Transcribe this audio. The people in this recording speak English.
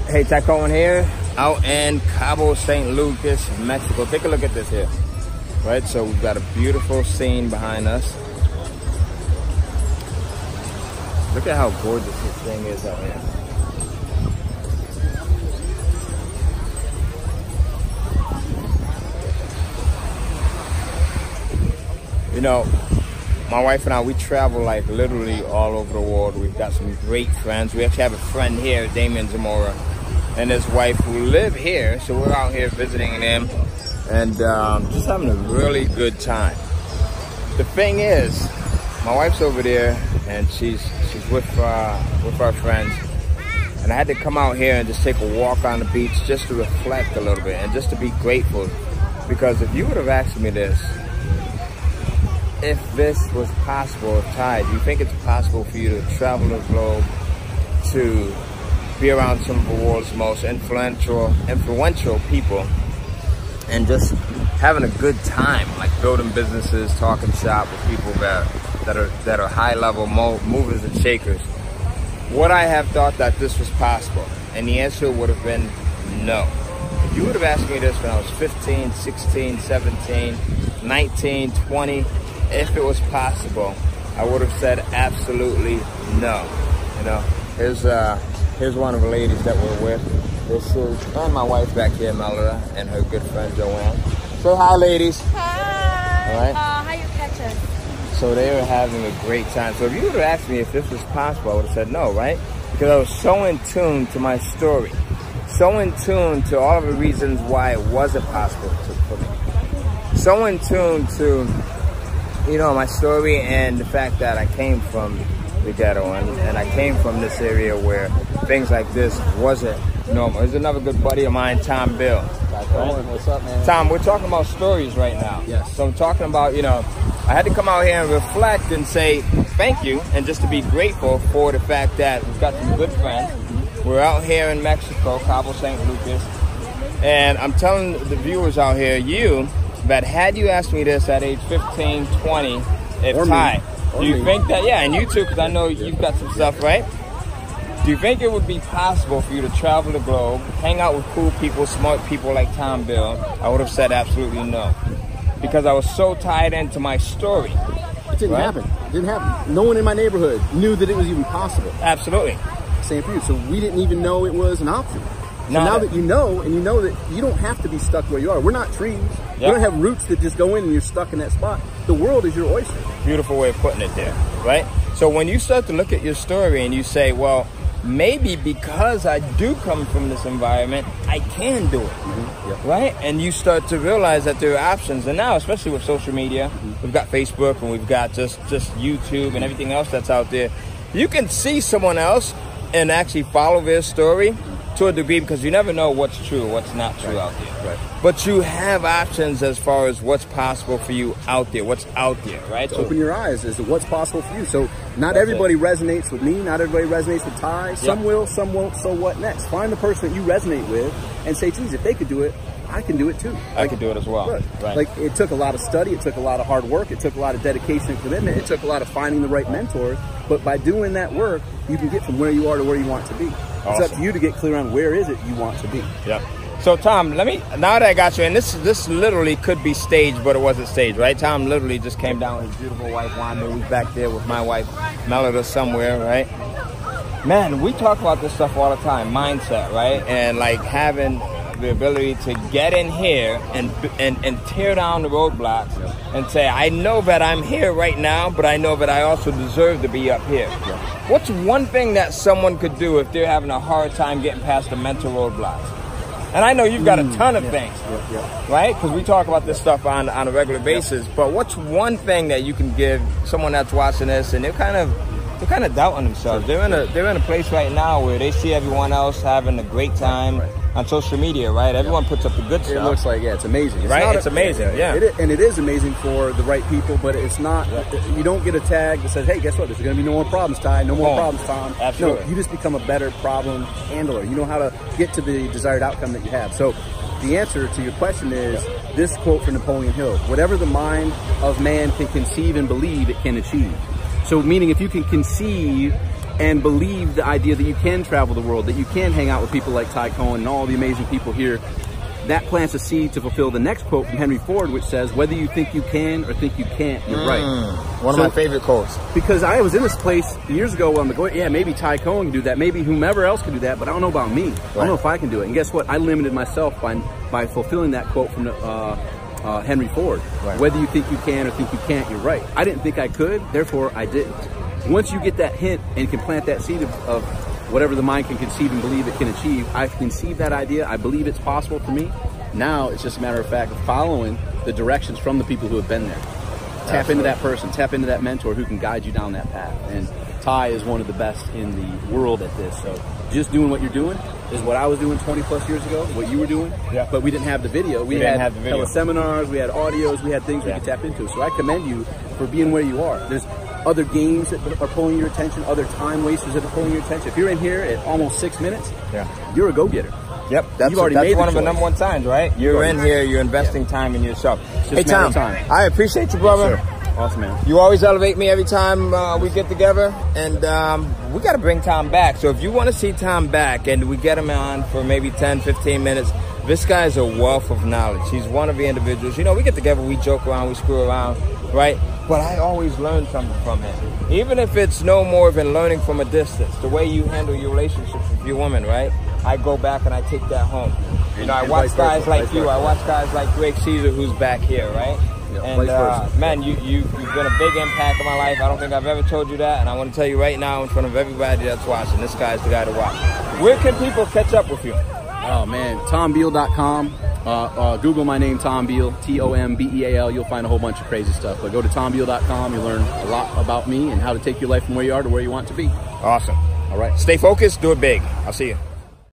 Hey, Cohen here, out in Cabo St. Lucas, Mexico. Take a look at this here, right? So we've got a beautiful scene behind us. Look at how gorgeous this thing is out here. You know, my wife and I, we travel like literally all over the world. We've got some great friends. We actually have a friend here, Damien Zamora, and his wife who live here. So we're out here visiting them and just having a really good time. The thing is, my wife's over there and she's with our friends. And I had to come out here and just take a walk on the beach just to reflect a little bit and just to be grateful. Because if you would have asked me this, if this was possible, Ty, do you think it's possible for you to travel the globe, to be around some of the world's most influential people, and just having a good time, like building businesses, talking shop with people that are high-level movers and shakers? Would I have thought that this was possible? And the answer would have been no. If you would have asked me this when I was 15, 16, 17, 19, 20, if it was possible, I would have said absolutely no. You know, here's one of the ladies that we're with. This is, and my wife back here, Melissa, and her good friend Joanne. Say hi, ladies. Hi. All right. How you catch us? So they were having a great time. So if you would have asked me if this was possible, I would have said no, right? Because I was so in tune to my story, so in tune to all of the reasons why it wasn't possible for me, so in tune to, you know, my story and the fact that I came from the ghetto and I came from this area where things like this wasn't normal. There's another good buddy of mine, Tom Bill. Right? What's up, man? Tom, we're talking about stories right now. Yes. So I'm talking about, you know, I had to come out here and reflect and say thank you and just to be grateful for the fact that we've got some good friends. We're out here in Mexico, Cabo St. Lucas, and I'm telling the viewers out here, that had you asked me this at age 15, 20, if Ty, do you think that, yeah, and you too, because I know you've got some stuff, right? Do you think it would be possible for you to travel the globe, hang out with cool people, smart people like Tom Bill? I would have said absolutely no. Because I was so tied into my story. It didn't happen. It didn't happen. No one in my neighborhood knew that it was even possible. Absolutely. Same for you. So we didn't even know it was an option. So now that you know, and you know that you don't have to be stuck where you are. We're not trees. Yep. We don't have roots that just go in and you're stuck in that spot. The world is your oyster. Beautiful way of putting it there, right? So when you start to look at your story and you say, well, maybe because I do come from this environment, I can do it, right? And you start to realize that there are options. And now, especially with social media, we've got Facebook and we've got just YouTube and everything else that's out there. You can see someone else and actually follow their story to a degree, because you never know what's true or what's not true out there. Right. But you have options as far as what's possible for you out there, what's out there, right? So open your eyes as to what's possible for you. So not everybody resonates with me, not everybody resonates with Ty. Some will, some won't, so what next? Find the person that you resonate with and say, geez, if they could do it, I can do it too. I can do it as well. Right. Like, it took a lot of study, it took a lot of hard work, it took a lot of dedication and commitment, it took a lot of finding the right mentors, but by doing that work, you can get from where you are to where you want to be. Awesome. It's up to you to get clear on where is it you want to be. Yep. So Tom, now that I got you, and this literally could be staged, but it wasn't staged, right? Tom literally just came down with his beautiful wife, Wanda, who's back there with my wife, Melissa, somewhere, right? Man, we talk about this stuff all the time, mindset, right? And like having the ability to get in here and tear down the roadblocks and say, I know that I'm here right now, but I know that I also deserve to be up here. What's one thing that someone could do if they're having a hard time getting past the mental roadblocks? And I know you've got a ton of things, right? Because we talk about this stuff on a regular basis, but what's one thing that you can give someone that's watching this and they're kind of doubting themselves? They're in a place right now where they see everyone else having a great time on social media, right? Everyone puts up the good stuff. It looks like, it's amazing. It's amazing, yeah. And it is amazing for the right people, but it's not, you don't get a tag that says, hey, guess what? There's going to be no more problems, Ty. No more problems, Tom. Absolutely. No, you just become a better problem handler. You know how to get to the desired outcome that you have. So the answer to your question is this quote from Napoleon Hill: whatever the mind of man can conceive and believe, it can achieve. So meaning if you can conceive and believe the idea that you can travel the world, that you can hang out with people like Ty Cohen and all the amazing people here, that plants a seed to fulfill the next quote from Henry Ford, which says, whether you think you can or think you can't, you're right. One of my favorite quotes. Because I was in this place years ago where I'm like, yeah, maybe Ty Cohen can do that, maybe whomever else can do that, but I don't know about me. Right. I don't know if I can do it. And guess what? I limited myself by fulfilling that quote from Henry Ford. Right. Whether you think you can or think you can't, you're right. I didn't think I could, therefore I didn't. Once you get that hint and can plant that seed of whatever the mind can conceive and believe it can achieve, I've conceived that idea. I believe it's possible for me. Now it's just a matter of fact of following the directions from the people who have been there. Tap into that person, tap into that mentor who can guide you down that path. And Ty is one of the best in the world at this. So just doing what you're doing is what I was doing 20 plus years ago, what you were doing. Yeah. But we didn't have the video. We had teleseminars, we had audios, we had things we could tap into. So I commend you for being where you are. There's other games that are pulling your attention, other time wasters that are pulling your attention. If you're in here at almost 6 minutes, you're a go-getter. Yep, that's one of the number one signs, right? You're in here, you're investing time in yourself. Hey, Tom, I appreciate you, brother. Yes, awesome, man. You always elevate me every time we get together, and we got to bring Tom back. So if you want to see Tom back and we get him on for maybe 10, 15 minutes, this guy's a wealth of knowledge. He's one of the individuals. You know, we get together, we joke around, we screw around, right? But I always learn something from him. Even if it's no more than learning from a distance, the way you handle your relationships with your woman, right? I go back and I take that home. You know, I watch guys like you. I watch guys like Greg Caesar, who's back here, right? Yeah, and man, you've been a big impact in my life. I don't think I've ever told you that, and I want to tell you right now in front of everybody that's watching, this guy's the guy to watch. Where can people catch up with you? Oh man, TomBeal.com. Google my name, Tom Beal, Tombeal. You'll find a whole bunch of crazy stuff. But go to TomBeal.com. You'll learn a lot about me and how to take your life from where you are to where you want to be. Awesome. All right. Stay focused. Do it big. I'll see you.